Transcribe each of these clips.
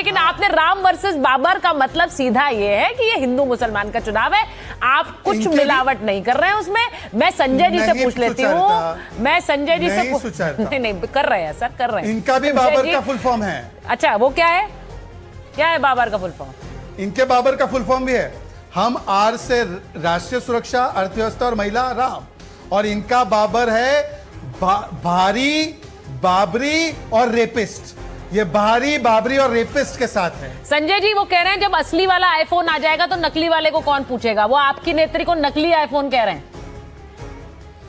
लेकिन आपने राम वर्सेस बाबर का मतलब सीधा ये है कि ये हिंदू मुसलमान का चुनाव है, आप कुछ मिलावट नहीं कर रहे हैं उसमें। मैं संजय जी से पूछ लेती हूँ, मैं संजय जी से नहीं कर रहे हैं सर, कर रहे हैं। इनका भी बाबर का फुल फॉर्म है। अच्छा, वो क्या है, क्या है बाबर का फुल फॉर्म? इनके बाबर का फुल फॉर्म भी है, हम आर से राष्ट्रीय सुरक्षा, अर्थव्यवस्था और महिला, राम, और इनका बाबर है भारी, बाबरी और रेपिस्ट। ये भारी, बाबरी और रेपिस्ट के साथ है। संजय जी वो कह रहे हैं जब असली वाला आईफोन आ जाएगा तो नकली वाले को कौन पूछेगा, वो आपकी नेत्री को नकली आईफोन कह रहे हैं।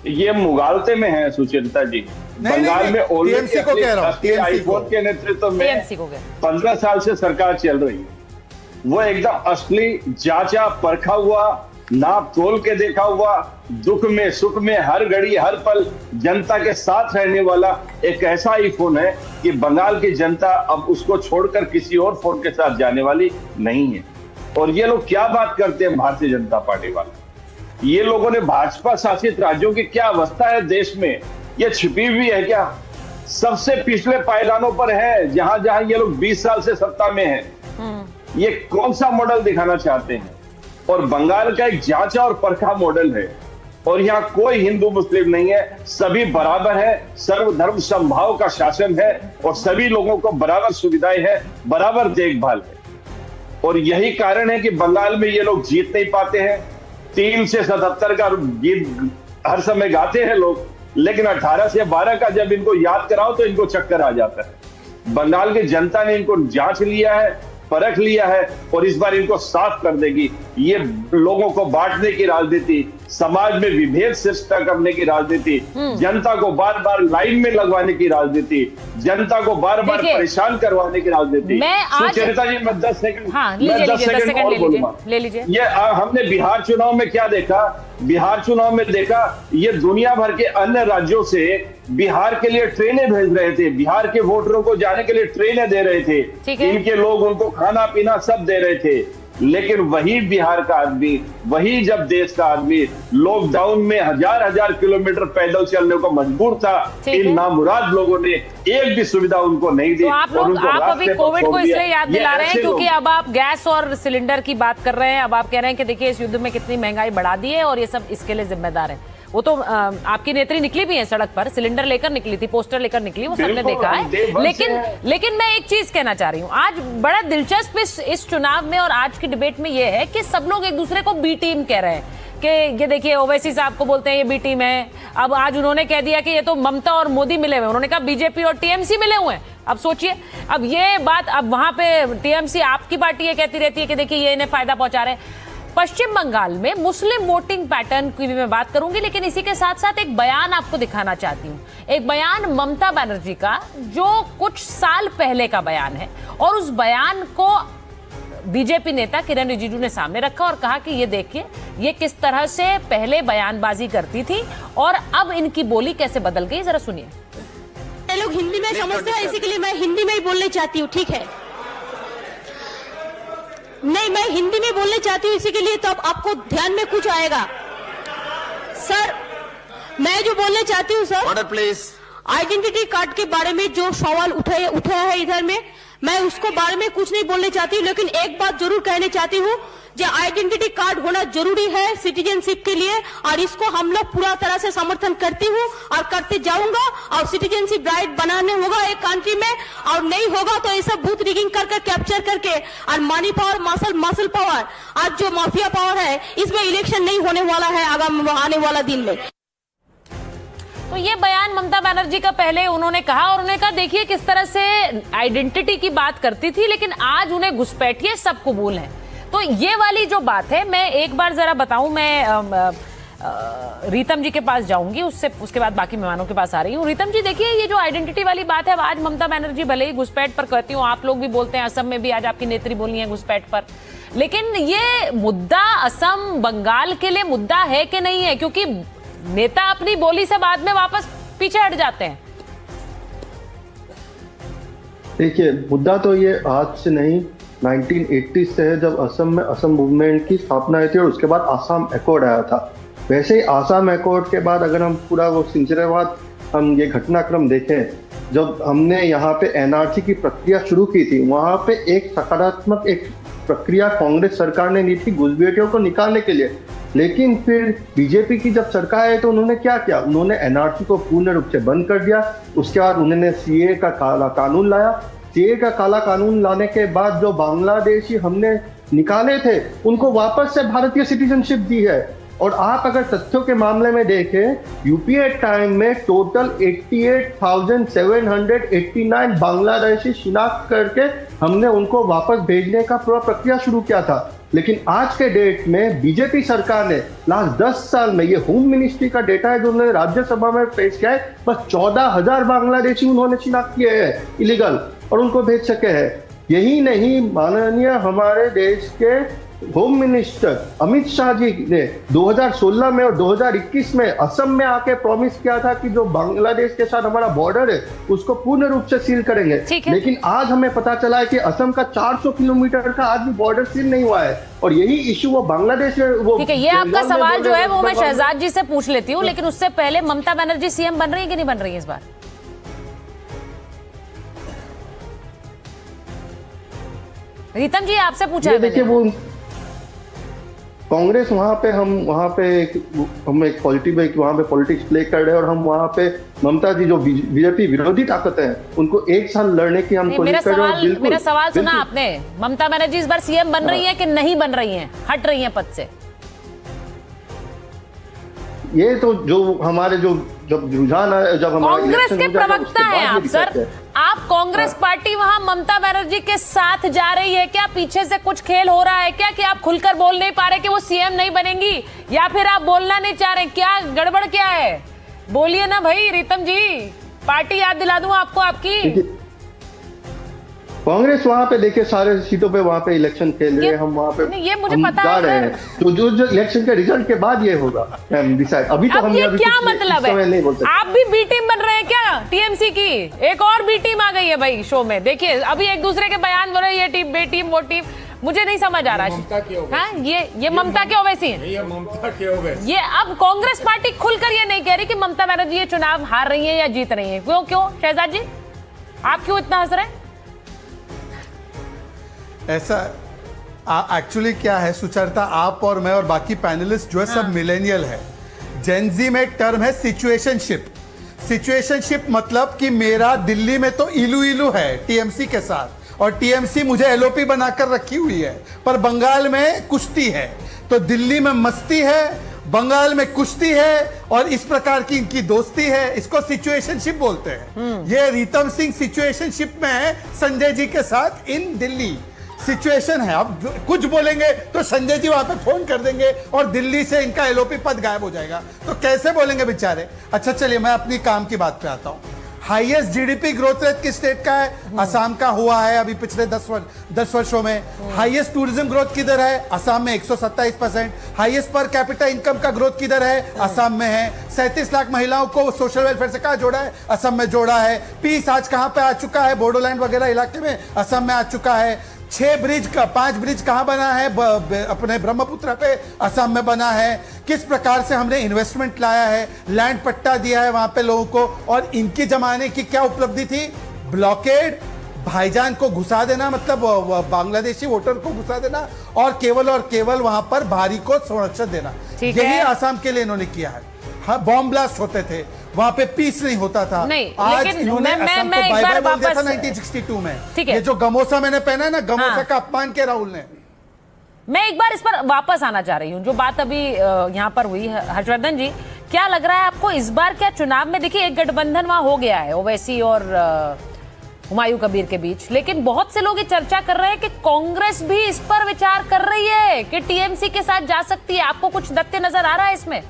ये मुगालते में है सुचेता जी। बंगाल में टीएमसी को कह रहा हूं, आईफोन के नेतृत्व में 15 साल से सरकार चल रही है। वो एकदम असली, जांचा परखा हुआ, नाप तोल के देखा हुआ, दुख में सुख में हर घड़ी हर पल जनता के साथ रहने वाला एक ऐसा आईफोन है कि बंगाल की जनता अब उसको छोड़कर किसी और फोन के साथ जाने वाली नहीं है। और ये लोग क्या बात करते हैं भारतीय जनता पार्टी वाले, ये लोगों ने भाजपा शासित राज्यों की क्या अवस्था है देश में, ये छिपी हुई है क्या? सबसे पिछले पायदानों पर है, जहां जहां ये लोग 20 साल से सत्ता में हैं। ये कौन सा मॉडल दिखाना चाहते हैं? और बंगाल का एक जांचा और परखा मॉडल है, और यहाँ कोई हिंदू मुस्लिम नहीं है, सभी बराबर है, सर्वधर्म समभाव का शासन है, और सभी लोगों को बराबर सुविधाएं है, बराबर देखभाल है। और यही कारण है कि बंगाल में ये लोग जीत नहीं पाते हैं। 3 से 77 का गीत हर समय गाते हैं लोग, लेकिन 18 से 12 का जब इनको याद कराओ तो इनको चक्कर आ जाता है। बंगाल की जनता ने इनको जांच लिया है, परख लिया है, और इस बार इनको साफ कर देगी। ये लोगों को बांटने की राजनीति, समाज में विभेद सृष्टि करने की राजनीति, जनता को बार बार लाइन में लगवाने की राजनीति, जनता को बार बार परेशान करवाने की राजनीति। सुचेता जी मैं 10 सेकंड और बोलूंगा। ये हमने बिहार चुनाव में क्या देखा, बिहार चुनाव में देखा ये दुनिया भर के अन्य राज्यों से बिहार के लिए ट्रेनें भेज रहे थे, बिहार के वोटरों को जाने के लिए ट्रेनें दे रहे थे, इनके लोग उनको खाना पीना सब दे रहे थे। लेकिन वही बिहार का आदमी, वही जब देश का आदमी लॉकडाउन में हजार किलोमीटर पैदल चलने को मजबूर था, इन नामुराद लोगों ने एक भी सुविधा उनको नहीं दी। तो आप अभी कोविड को इसलिए याद दिला रहे हैं क्योंकि अब आप गैस और सिलेंडर की बात कर रहे हैं। अब आप कह रहे हैं कि देखिए इस युद्ध में कितनी महंगाई बढ़ा दी है और ये सब इसके लिए जिम्मेदार है। वो तो आपकी नेत्री निकली भी है सड़क पर, सिलेंडर लेकर निकली थी, पोस्टर लेकर निकली, वो सबने देखा है। लेकिन मैं एक चीज कहना चाह रही हूँ, आज बड़ा दिलचस्प इस चुनाव में और आज की डिबेट में ये है कि सब लोग एक दूसरे को बी टीम कह रहे हैं कि ये देखिए ओवैसी साहब को बोलते हैं ये बी टीम है। अब आज उन्होंने कह दिया कि ये तो ममता और मोदी मिले हुए, उन्होंने कहा बीजेपी और टीएमसी मिले हुए हैं। अब सोचिए, अब ये बात, अब वहां पे टीएमसी आपकी पार्टी ये कहती रहती है कि देखिए ये इन्हें फायदा पहुंचा रहे हैं। पश्चिम बंगाल में मुस्लिम वोटिंग पैटर्न की भी मैं बात करूंगी, लेकिन इसी के साथ साथ एक बयान आपको दिखाना चाहती हूं, एक बयान ममता बनर्जी का जो कुछ साल पहले का बयान है, और उस बयान को बीजेपी नेता किरण रिजिजू ने सामने रखा और कहा कि ये देखिए ये किस तरह से पहले बयानबाजी करती थी और अब इनकी बोली कैसे बदल गई, जरा सुनिए। लोग हिंदी में समझते हैं, इसी के लिए मैं हिंदी में ही बोलना चाहती हूँ, ठीक है? नहीं, मैं हिंदी में बोलना चाहती हूँ इसी के लिए, तो अब आपको ध्यान में कुछ आएगा। सर मैं जो बोलना चाहती हूँ sir, order please. Identity card के बारे में जो सवाल उठाया है इधर में, मैं उसको बारे में कुछ नहीं बोलना चाहती हूँ, लेकिन एक बात जरूर कहना चाहती हूँ, जो आइडेंटिटी कार्ड होना जरूरी है सिटीजनशिप के लिए, और इसको हम लोग पूरा तरह से समर्थन करती हूँ और करते जाऊंगा। और सिटीजनशिप राइट बनाने होगा एक कंट्री में, और नहीं होगा तो ऐसा बूथ रिगिंग करके कैप्चर करके, और मनी पावर मसल पावर, आज जो माफिया पावर है, इसमें इलेक्शन नहीं होने वाला है आने वाला दिन में। तो ये बयान ममता बनर्जी का पहले उन्होंने कहा, और उन्होंने कहा देखिए किस तरह से आइडेंटिटी की बात करती थी, लेकिन आज उन्हें घुसपैठिए सब कबूल है। तो ये वाली जो बात है, मैं एक बार जरा बताऊं, मैं रीतम जी के पास जाऊंगी, उसके बाद बाकी मेहमानों के पास आ रही हूँ। रीतम जी देखिए, ये जो आइडेंटिटी वाली बात है, आज ममता बनर्जी भले ही घुसपैठ पर कहती हूँ, आप लोग भी बोलते हैं, असम में भी आज आपकी नेत्री बोली है घुसपैठ पर, लेकिन ये मुद्दा असम बंगाल के लिए मुद्दा है कि नहीं है? क्योंकि नेता अपनी बोली से बाद में वापस पीछे हट जाते हैं। देखिए, मुद्दा तो ये आज से नहीं 1980 से है, जब असम में असम मूवमेंट की स्थापना हुई थी और उसके बाद आसाम एकॉर्ड आया था। वैसे ही आसाम एकॉर्ड के बाद अगर हम पूरा वो सिलसिलेवार हम ये घटनाक्रम देखें, जब हमने यहाँ पे एनआरसी की प्रक्रिया शुरू की थी, वहाँ पे एक सकारात्मक एक प्रक्रिया कांग्रेस सरकार ने ली थी घुसपैठियों को निकालने के लिए। लेकिन फिर बीजेपी की जब सरकार आई तो उन्होंने क्या किया, उन्होंने एनआरसी को पूर्ण रूप से बंद कर दिया। उसके बाद उन्होंने सीए का काला कानून लाया। सीए का काला कानून लाने के बाद जो बांग्लादेशी हमने निकाले थे उनको वापस से भारतीय सिटीजनशिप दी है। और आप अगर तथ्यों के मामले में देखें, यूपीए टाइम में टोटल 88,789 बांग्लादेशी शिनाख्त करके हमने उनको वापस भेजने का पूरा प्रक्रिया शुरू किया था। लेकिन आज के डेट में बीजेपी सरकार ने लास्ट 10 साल में, ये होम मिनिस्ट्री का डेटा है जो उन्होंने राज्यसभा में पेश किया है, बस 14,000 बांग्लादेशी उन्होंने शिनाख्त किए हैं इलीगल और उनको भेज सके हैं। यही नहीं, माननीय हमारे देश के होम मिनिस्टर अमित शाह जी ने 2016 में और 2021 में असम में आके प्रॉमिस किया था कि जो बांग्लादेश के साथ हमारा बॉर्डर है उसको पूर्ण रूप से सील करेंगे। लेकिन आज हमें पता चला है कि असम का 400 किलोमीटर का आज भी बॉर्डर सील नहीं हुआ है और यही इश्यू वो बांग्लादेश में वो। ठीक है, ये आपका सवाल जो है वो मैं शहजाद जी से पूछ लेती हूँ, लेकिन उससे पहले ममता बनर्जी सीएम बन रही है कि नहीं बन रही है इस बार? रीतम जी आपसे पूछा है। देखिए, वो कांग्रेस वहाँ पे हम एक पॉलिटिक्स प्ले कर रहे हैं और हम वहाँ पे ममता जी जो बीजेपी विरोधी ताकत है उनको एक साल लड़ने की हम कोशिश कर रहे हैं। मेरा सवाल सुना आपने? ममता बनर्जी इस बार सीएम बन रही है कि नहीं बन रही है, हट रही है पद से? ये तो जो हमारे जब रुझान है, जब हमारे कांग्रेस के प्रवक्ता हैं आप सर, आप कांग्रेस पार्टी वहां ममता बनर्जी के साथ जा रही है क्या? पीछे से कुछ खेल हो रहा है क्या कि आप खुलकर बोल नहीं पा रहे कि वो सीएम नहीं बनेंगी, या फिर आप बोलना नहीं चाह रहे? क्या गड़बड़ क्या है? बोलिए ना भाई रीतम जी, पार्टी याद दिला दूं आपको आपकी। कांग्रेस वहाँ पे देखिए सारे सीटों पे वहाँ पे इलेक्शन खेल रहे हैं, हम वहाँ पे ये मुझे पता है सर। तो जो इलेक्शन के रिजल्ट के बाद ये होगा डिसाइड। अभी तो हम ये क्या मतलब है? आप भी बी टीम बन रहे हैं क्या टीएमसी की? एक और बी टीम आ गई है भाई शो में। देखिए अभी एक दूसरे के बयान बोल रहे, ये टीम बे टीम वो टीम, मुझे नहीं समझ आ रहा है। ये ममता के ओवैसी है, ये ममता के ओवैसी। ये अब कांग्रेस पार्टी खुलकर ये नहीं कह रही कि ममता बनर्जी ये चुनाव हार रही है या जीत रही है। क्यों शहजाद जी, आप क्यों इतना हंस रहे हैं? ऐसा एक्चुअली क्या है सुचरिता, आप और मैं और बाकी पैनलिस्ट जो है सब मिलेनियल है। जेनजी में एक टर्म है सिचुएशनशिप। सिचुएशनशिप मतलब कि मेरा दिल्ली में तो इलू है टीएमसी के साथ, और टीएमसी मुझे एलओपी बनाकर रखी हुई है, पर बंगाल में कुश्ती है। तो दिल्ली में मस्ती है, बंगाल में कुश्ती है, और इस प्रकार की इनकी दोस्ती है। इसको सिचुएशनशिप बोलते हैं। ये रीतम सिंह सिचुएशनशिप में है संजय जी के साथ इन दिल्ली। सिचुएशन है, अब कुछ बोलेंगे तो संजय जी वहां पे फोन कर देंगे और दिल्ली से इनका एलओपी पद गायब हो जाएगा। तो कैसे बोलेंगे बेचारे। अच्छा चलिए मैं अपनी काम की बात पे आता हूं। हाईएस्ट जीडीपी ग्रोथ रेट किस स्टेट का है? असम का हुआ है अभी पिछले 10 वर्षों में। हाईएस्ट टूरिज्म ग्रोथ किधर है? असम में 127%। हाईएस्ट पर कैपिटा इनकम का ग्रोथ किधर है? असम में है। 37 लाख महिलाओं को सोशल वेलफेयर से कहां जोड़ा है? असम में जोड़ा है। पीस आज कहां पे आ चुका है? बोडोलैंड वगैरह इलाके में, असम में आ चुका है। 5 ब्रिज कहां बना है? अपने ब्रह्मपुत्र पे, असम में बना है। किस प्रकार से हमने इन्वेस्टमेंट लाया है, लैंड पट्टा दिया है वहां पे लोगों को, और इनकी जमाने की क्या उपलब्धि थी? ब्लॉकेड, भाईजान को घुसा देना, मतलब बांग्लादेशी वोटर को घुसा देना, और केवल वहां पर भारी को संरक्षण देना। यही आसाम के लिए इन्होंने किया है। हाँ, बॉम्ब ब्लास्ट होते थे वहां पे, पीस नहीं होता था। नहीं, आज इन्होंने असम को बाय बाय बोल दिया था 1962 में। ये जो गमोसा मैंने पहना है ना, गमोसा का अपमान किया राहुल ने। मैं एक बार इस पर वापस आना चाह रही हूँ, जो बात अभी यहाँ पर हुई है। हर्षवर्धन जी, क्या लग रहा है आपको इस बार क्या चुनाव में? देखिए एक गठबंधन वहां हो गया है ओवैसी और हुमायूं कबीर के बीच, लेकिन बहुत से लोग ये चर्चा कर रहे हैं कि कांग्रेस भी इस पर विचार कर रही है कि टीएमसी के साथ जा सकती है। आपको कुछ तथ्य नजर आ रहा है इसमें?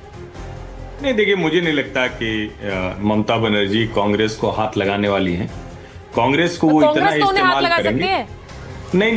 नहीं, देखिए मुझे नहीं लगता कि ममता बनर्जी कांग्रेस को हाथ लगाने वाली हैं। कांग्रेस को वो इतना इस्तेमाल करेंगे,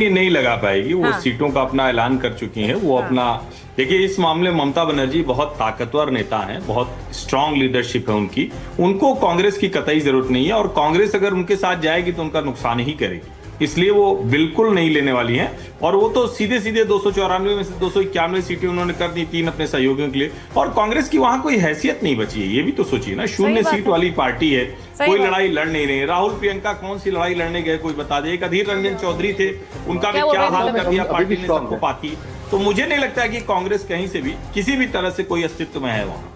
नहीं लगा पाएगी। वो सीटों का अपना ऐलान कर चुकी हैं। वो अपना, देखिए इस मामले में ममता बनर्जी बहुत ताकतवर नेता हैं, बहुत स्ट्रांग लीडरशिप है उनकी। उनको कांग्रेस की कतई जरूरत नहीं है, और कांग्रेस अगर उनके साथ जाएगी तो उनका नुकसान ही करेगी। इसलिए वो बिल्कुल नहीं लेने वाली हैं। और वो तो सीधे सीधे 294 में से 291 सीटें उन्होंने कर दी 3 अपने सहयोगियों के लिए, और कांग्रेस की वहां कोई हैसियत नहीं बची है। ये भी तो सोचिए ना, 0 सीट वाली पार्टी है, कोई लड़ाई लड़ नहीं रही। राहुल प्रियंका कौन सी लड़ाई लड़ने गए, कोई बता दे। एक अधीर रंजन चौधरी थे, उनका भी क्या हाल कर दिया पार्टी ने सबको पाती। तो मुझे नहीं लगता है कि कांग्रेस कहीं से भी किसी भी तरह से कोई अस्तित्व में है वहां।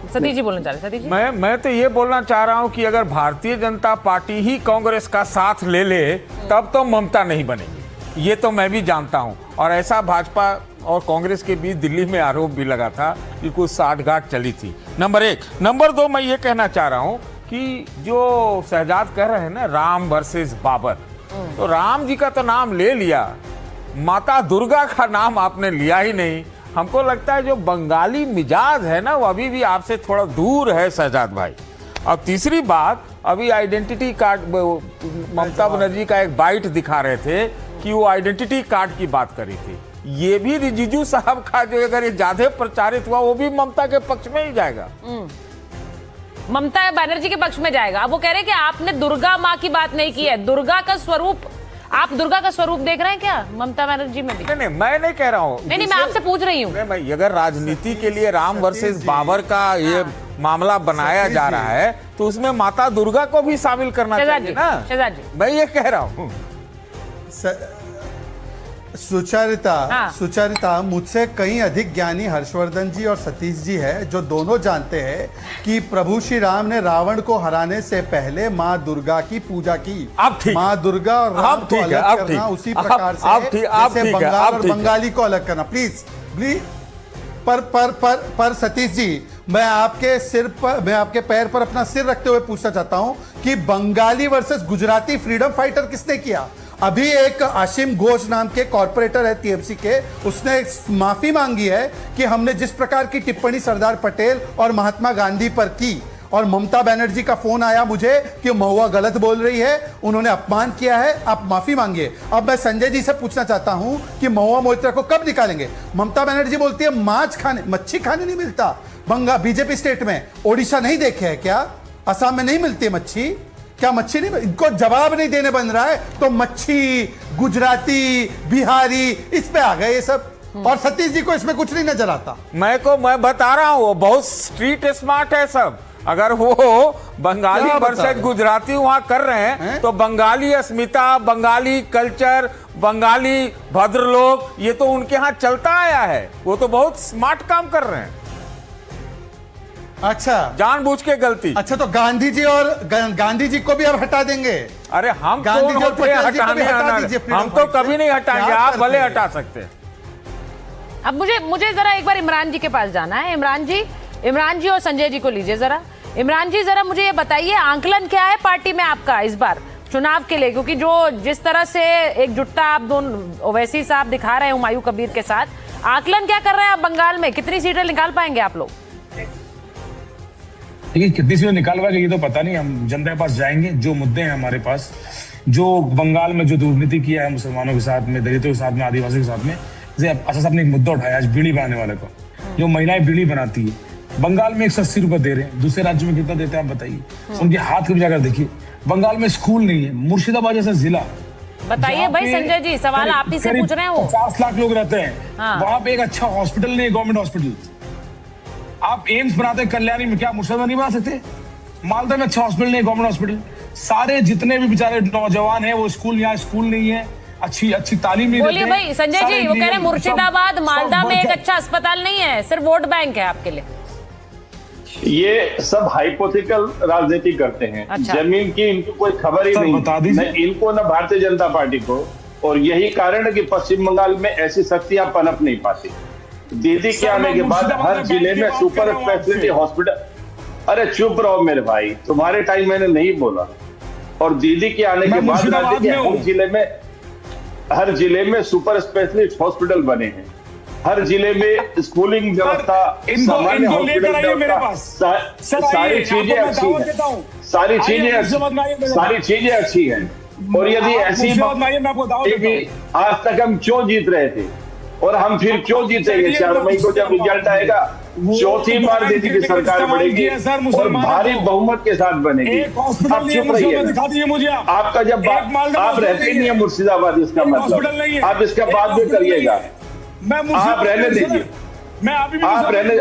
सतीश जी बोलना चाह रहे। सतीश जी, मैं तो ये बोलना चाह रहा हूं कि अगर भारतीय जनता पार्टी ही कांग्रेस का साथ ले ले तब तो ममता नहीं बनेगी, ये तो मैं भी जानता हूं। और ऐसा भाजपा और कांग्रेस के बीच दिल्ली में आरोप भी लगा था कि कुछ साठगांठ चली थी। नंबर 1। नंबर 2, मैं ये कहना चाह रहा हूं कि जो शहजाद कह रहे हैं ना, राम वर्सेस बाबर, तो राम जी का तो नाम ले लिया, माता दुर्गा का नाम आपने लिया ही नहीं। हमको लगता है जो बंगाली मिजाज है ना, वो अभी भी आपसे थोड़ा दूर है शहजाद भाई। और तीसरी बात, अभी आइडेंटिटी कार्ड, ममता बनर्जी का एक बाइट दिखा रहे थे कि वो आइडेंटिटी कार्ड की बात करी थी। ये भी रिजिजू साहब का जो अगर ये ज्यादा प्रचारित हुआ, वो भी ममता के पक्ष में ही जाएगा, ममता बनर्जी के पक्ष में जाएगा। अब वो कह रहे हैं कि आपने दुर्गा माँ की बात नहीं की है, दुर्गा का स्वरूप, आप दुर्गा का स्वरूप देख रहे हैं क्या ममता बनर्जी में भी? नहीं, मैं नहीं कह रहा हूँ। नहीं, मैं आपसे पूछ रही हूँ। नहीं, अगर राजनीति के लिए राम वर्सेस बाबर का ये मामला बनाया जा रहा है, तो उसमें माता दुर्गा को भी शामिल करना चाहिए ना। शहजाद जी, मैं ये कह रहा हूँ। सुचारिता, मुझसे कहीं अधिक ज्ञानी हर्षवर्धन जी और सतीश जी है, जो दोनों जानते हैं कि प्रभु श्री राम ने रावण को हराने से पहले माँ दुर्गा की पूजा की। माँ दुर्गा और राम को अलग करना उसी प्रकार से जैसे बंगाल और बंगाली को अलग करना। प्लीज पर सतीश जी, मैं आपके पैर पर अपना सिर रखते हुए पूछना चाहता हूं कि Bengali versus Gujarati freedom fighter किसने किया? अभी एक आशिम घोष नाम के कॉर्पोरेटर है टीएमसी के, उसने माफी मांगी है कि हमने जिस प्रकार की टिप्पणी सरदार पटेल और महात्मा गांधी पर की, और ममता बनर्जी का फोन आया मुझे कि महुआ गलत बोल रही है, उन्होंने अपमान किया है, आप माफी मांगिए। अब मैं संजय जी से पूछना चाहता हूं कि महुआ मोइत्रा को कब निकालेंगे? ममता बनर्जी बोलती है मच्छी खाने नहीं मिलता बीजेपी स्टेट में। ओडिशा नहीं देखे है क्या? असम में नहीं मिलती है मच्छी? क्या मच्छी नहीं? इनको जवाब नहीं देने बन रहा है, तो मच्छी, गुजराती, बिहारी, इस पे आ गए ये सब। और सतीश जी को इसमें कुछ नहीं नजर आता। मैं बता रहा हूँ, वो बहुत स्ट्रीट स्मार्ट है सब। अगर वो बंगाली वर्सेस गुजराती वहां कर रहे हैं, तो बंगाली अस्मिता, बंगाली कल्चर, बंगाली भद्रलोक, ये तो उनके यहाँ चलता आया है। वो तो बहुत स्मार्ट काम कर रहे हैं। अच्छा, जानबूझ के गलती। अच्छा, तो गांधी जी को भी अब हटा देंगे? अरे हम गांधी जी और पटेल जी को भी हटा दीजिए। हम तो कभी नहीं हटाएंगे, आप भले हटा सकते हैं। अब मुझे जरा एक बार इमरान जी के पास जाना है। इमरान जी और संजय जी को लीजिए जरा। इमरान जी, जरा मुझे ये बताइए, आंकलन क्या है पार्टी में आपका इस बार चुनाव के लिए? क्योंकि जिस तरह से एकजुटता आप दोनों ओवैसी साहब दिखा रहे हैं हुमायूं कबीर के साथ, आंकलन क्या कर रहे हैं आप बंगाल में? कितनी सीटें निकाल पाएंगे आप लोग? देखिए, कितनी सीटें निकाल पाएंगे ये तो पता नहीं। हम जनता के पास जाएंगे, जो मुद्दे हैं हमारे पास, जो बंगाल में जो दुर्नीति किया है मुसलमानों के साथ में, दलितों के साथ में, आदिवासी के साथ में, जैसे असद साहब ने एक मुद्दा उठाया आज बीड़ी बनाने वाले का, जो महिलाएं बीड़ी बनाती है, बंगाल में 180 रुपए दे रहे हैं, दूसरे राज्य में कितना देते हैं आप बताइए? उनके हाथ को जाकर देखिए। बंगाल में स्कूल नहीं है, मुर्शिदाबाद जैसा जिला, बताइए भाई संजय जी, सवाल आप ही से पूछ रहे हैं। 50 लाख लोग रहते हैं वहां पे, एक अच्छा हॉस्पिटल नहीं है, गवर्नमेंट हॉस्पिटल। आप एम्स बनाते हैं कल्याणी में, क्या मुर्शिदाबाद नहीं बना सकते? मालदा में अच्छा हॉस्पिटल नहीं है, गवर्नमेंट हॉस्पिटल। सारे जितने भी बेचारे नौजवान हैं, वो स्कूल, यहाँ स्कूल नहीं है, अच्छी तालीम नहीं देते। बोलिए भाई संजय जी, वो कह रहे हैं मुर्शिदाबाद, मालदा में एक अच्छा अस्पताल नहीं है, सिर्फ वोट बैंक है आपके लिए। ये सब हाइपोथेटिकल राजनीति करते हैं। अच्छा। जमीन की इनको कोई खबर ही नहीं, न इनको न भारतीय जनता पार्टी को। और यही कारण है कि पश्चिम बंगाल में ऐसी शक्तियां पनप नहीं पाती। दीदी के आने के बाद हर जिले में सुपर स्पेशलिटी हॉस्पिटल। अरे चुप रहो मेरे भाई, तुम्हारे टाइम मैंने नहीं बोला। और दीदी के आने के बाद हर जिले में सुपर स्पेशलिस्ट हॉस्पिटल बने हैं। हर जिले में स्कूलिंग व्यवस्था, सामान्य हॉस्पिटल व्यवस्था, सारी चीजें अच्छी हैं, सारी चीजें अच्छी हैं। और यदि ऐसी आज तक हम क्यों जीत रहे थे? और हम फिर क्यों जीतेंगे? 4 मई को जब रिजल्ट आएगा, चौथी बार देश की सरकार बढ़ेगी और भारी बहुमत के साथ बनेगी। आप चुप रहिए, मुझे आपका जब आप रहते ही नहीं है मुर्शिदाबाद, इसका मतलब आप इसका बाद में करिएगा। आप रहने दीजिए,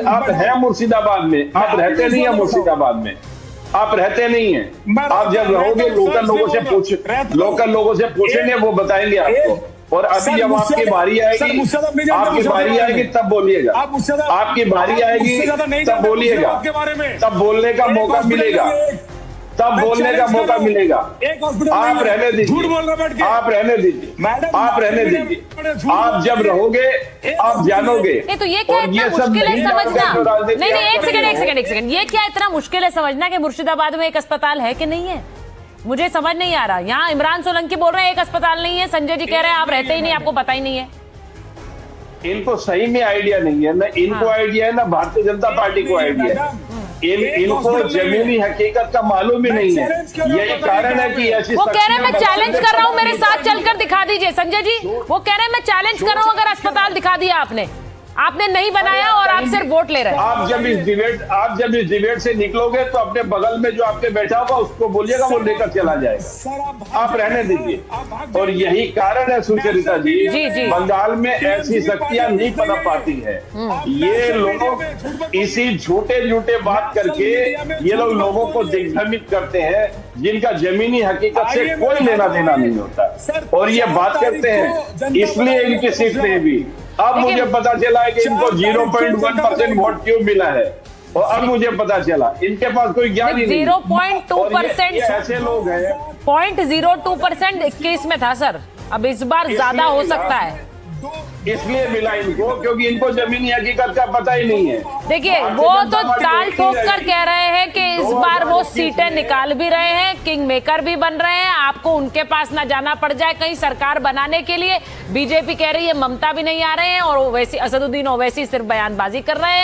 आप हैं मुर्शिदाबाद में, आप रहते नहीं है मुर्शिदाबाद में, आप रहते नहीं हैं। आप जब रहोगे लोकल लोगों से पूछेंगे, वो बताएंगे आपको। और अभी जब आपकी बारी आएगी तब बोलिएगा, आपकी बारी आएगी तब बोलिएगा, तब बोलने का मौका मिलेगा, तब बोलने का मौका मिलेगा। आप रहने दीजिए, आप रहने दीजिए, आप रहने दीजिए। आप जब रहोगे आप जानोगे। नहीं तो ये क्या इतना मुश्किल है समझना? नहीं, एक सेकंड, ये क्या इतना मुश्किल है समझना कि मुर्शिदाबाद में एक अस्पताल है कि नहीं है? मुझे समझ नहीं आ रहा। यहाँ इमरान सोलंकी बोल रहे हैं एक अस्पताल नहीं है, संजय जी कह रहे हैं आप रहते ही नहीं, आपको पता ही नहीं है। इनको सही में आइडिया नहीं है, ना इनको आइडिया है, ना भारतीय जनता पार्टी को आइडिया है। इनको जमीनी हकीकत का मालूम ही नहीं है। यही कारण है कि ऐसी वो कह रहे हैं मैं चैलेंज कर रहा हूँ, मेरे साथ चलकर दिखा दीजिए। संजय जी वो कह रहे हैं मैं चैलेंज कर रहा हूँ, अगर अस्पताल दिखा दिया आपने नहीं बनाया और आप सिर्फ वोट ले रहे हैं। आप जब इस डिबेट से निकलोगे तो अपने बगल में जो आपके बैठा होगा उसको बोलिएगा, वो लेकर चला जाएगा। आप रहने दीजिए। और यही कारण है सुचरिता जी, बंगाल में ऐसी शक्तियां नहीं पनप पाती है। ये लोग इसी झूठे बात करके ये लोगों को दिग्भ्रमित करते हैं, जिनका जमीनी हकीकत से कोई लेना देना नहीं होता। और ये बात करते हैं इसलिए इनकी सीट नहीं भी। अब मुझे पता चला है कि इनको 0.1% वोट क्यों मिला है, और अब मुझे पता चला इनके पास कोई ज्ञान ही नहीं। 0.2% ऐसे लोग हैं। 0.02% 21 में था सर, अब इस बार ज्यादा हो सकता है। इसलिए मिला इनको क्योंकि इनको जमीनी हकीकत का पता ही नहीं है। देखिए वो तो ताल ठोक कर कह रहे हैं कि इस बार वो सीटें निकाल भी रहे हैं, किंग मेकर भी बन रहे हैं, आपको उनके पास ना जाना पड़ जाए कहीं सरकार बनाने के लिए। बीजेपी कह रही है ममता भी नहीं आ रहे हैं और वैसी असदुद्दीन ओवैसी सिर्फ बयानबाजी कर रहे हैं।